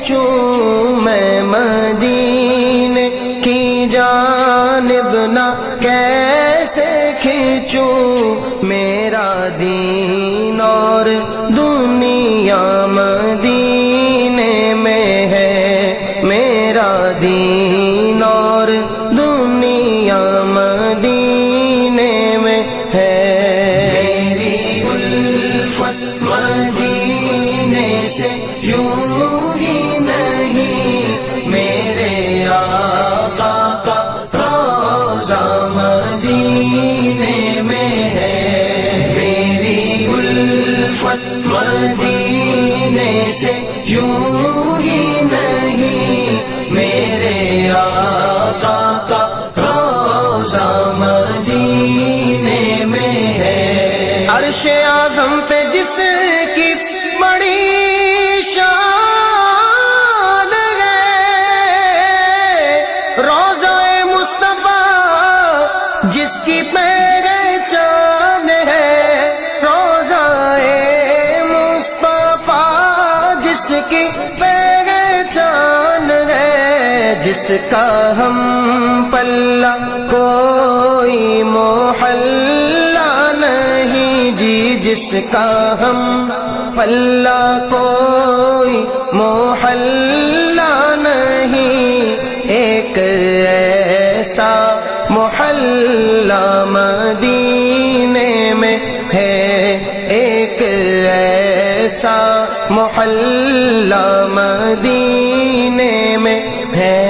کھینچوں میں مدینے کی جانب نہ کیسے کھینچوں، میرا دین اور دنیا مدینے میں ہے، میرا دین اور دنیا مدینے میں ہے، میری الفت مدینے سے یوں ہی نہیں، میرے آقا کا روضہ مدینے میں ہے، میری الفت مدینے سے یوں ہی نہیں، میرے آقا کا روضہ مدینے میں ہے، عرش اعظم پہ جس کی بڑی شان ہے، روضہ مصطفیٰ جس کی پہچان ہے، روضہ مصطفیٰ جس کی پہچان ہے، جس کا ہم پلہ کوئی محلہ نہیں جی، جس کا ہم پلہ کوئی محلہ نہیں، ایک ایسا محلہ مدینے میں ہے، ایک ایسا محلہ مدینے میں ہے،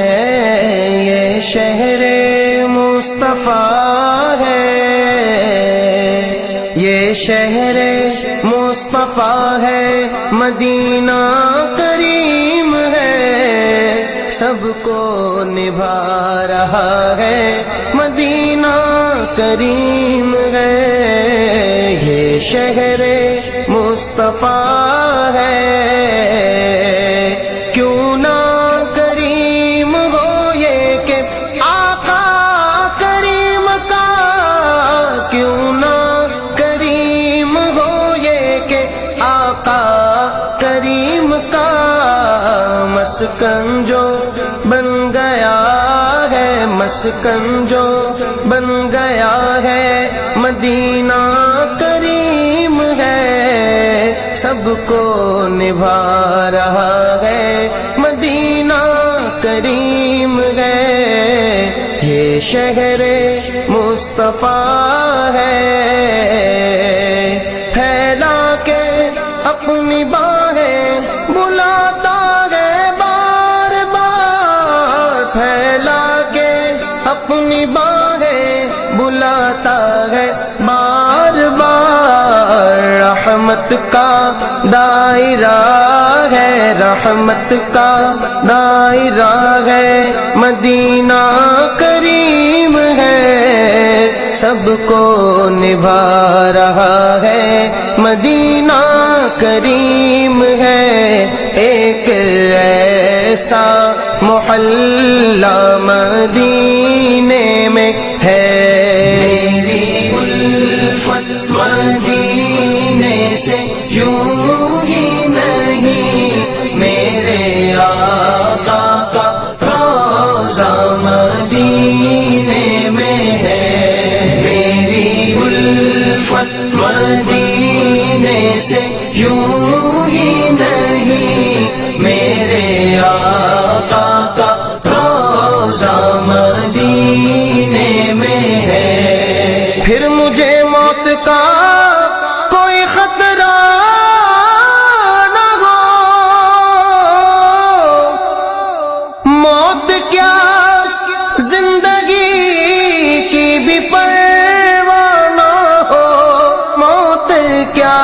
یہ شہر مصطفیٰ ہے، یہ شہر مصطفیٰ ہے، مدینہ کریم ہے، سب کو نبھا رہا ہے، مدینہ کریم ہے، یہ شہر مصطفیٰ ہے، کیوں نہ کریم ہو یہ کہ آقا کریم کا، کیوں نہ کریم ہو یہ کہ آقا کریم کا، مسکن جو بن گیا ہے، مسکن جو بن گیا ہے، مدینہ کریم ہے، سب کو نبھا رہا ہے، مدینہ کریم ہے، یہ شہر مصطفیٰ ہے، پھیلا کے اپنی باہیں بلاتا ہے بار بار، پھیلا کے اپنی باہیں بلاتا ہے بار بار، رحمت کا دائرہ ہے، رحمت کا دائرہ ہے، مدینہ کریم ہے، سب کو نبھا رہا ہے، مدینہ کریم ہے، ایک ایسا محلہ مدینے میں ہے، میری الفت مدینے سے یوں ہی نہیں، میرے آقا کا روضہ مدینے میں ہے، میری الفت مدینے سے یوں ہی نہیں، میرے آقا کا روضہ مدینے میں ہے، پھر مجھے موت کا کوئی خطرہ نہ ہو، موت کیا زندگی کی بھی پرواہ نہ ہو، موت کیا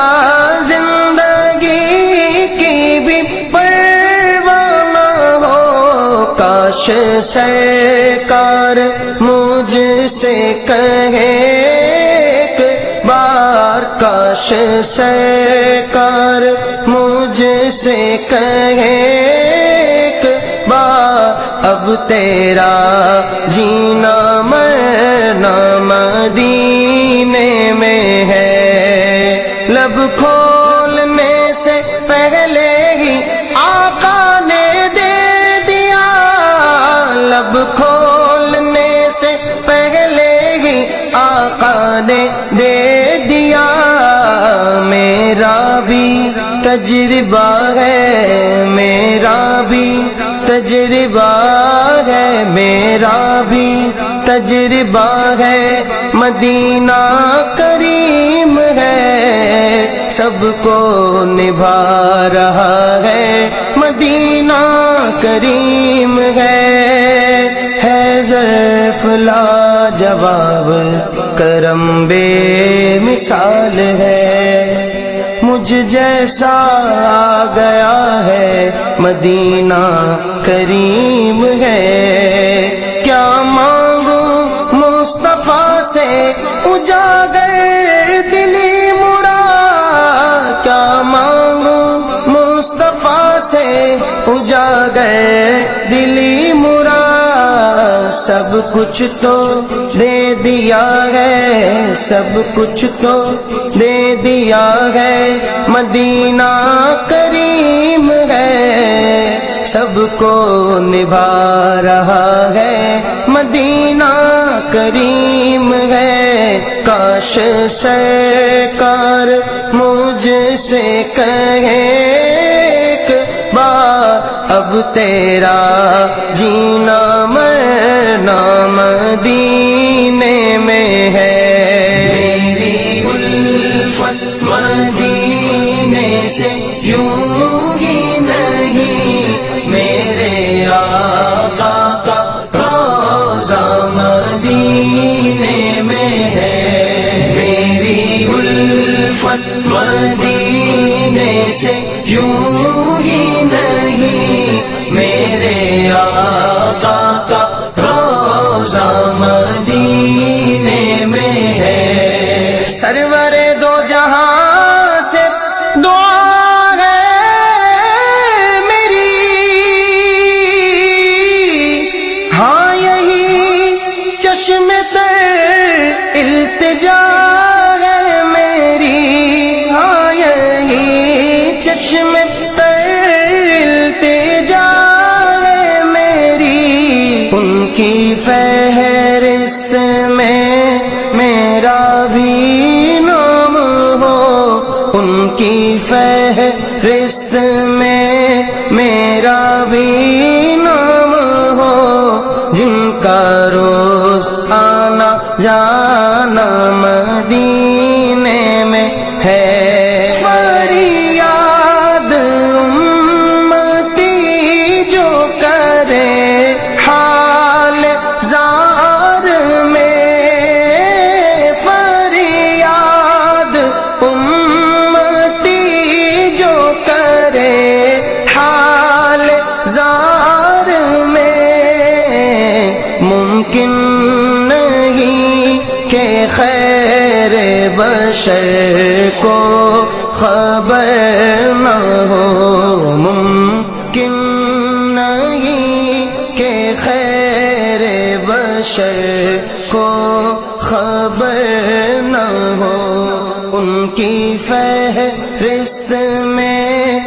زندگی کی بھی پرواہ نہ ہو، کاش سرکار مجھ سے کہے ایک بار، کاش سرکار مجھ سے کہے ایک بار، اب تیرا جینا مرنا مدینے میں ہے، لب کھولنے سے پہلے ہی آقا نے کھولنے سے پہلے ہی آقا نے دے دیا. میرا بھی تجربہ ہے، میرا بھی تجربہ ہے، میرا بھی تجربہ ہے. مدینہ کریم ہے، سب کو نبھا رہا ہے. مدینہ کریم ہے ظرف لاجواب، کرم بے مثال ہے. مجھ جیسا آ گیا ہے، مدینہ کریم ہے. کیا مانگوں مصطفیٰ سے اجاگر دلی مراد، کیا مانگوں مصطفیٰ سے اجاگر دلی مراد. سب کچھ تو دے دیا ہے، سب کچھ تو دے دیا ہے. مدینہ کریم ہے، سب کو نبھا رہا ہے. مدینہ کریم ہے. کاش سرکار مجھ سے کہے ایک بار، اب تیرا جینا مرنا مدینے میں ہے. میری الفت مدینے سے یوں ہی نہیں، میرے آقا کا روضہ مدینے میں ہے. میری الفت مدینے سے یوں ہی نہیں، میرے آقا کا روضہ مدینے میں ہے. سرور دو جہاں سے دعا ہے میری، ہاں یہی چشم تر التجا ہے میری. ہاں یہی چشم تر التجا ہے میری. ان کی فہرست میں میرا بھی نام ہو، ان کی فہرست میں میرا بھی نام ہو. جن کا روز آنا جانا مدینے میں ہے. فریاد امتی جو کرے حال زار میں، فریاد امتی جو کرے حال زار میں. ممکن نہیں کہ خیر بشر کو خبر نہ ہو، ممکن نہیں کہ خیر بشر کو خبر نہ ہو. ان کی فہرست میں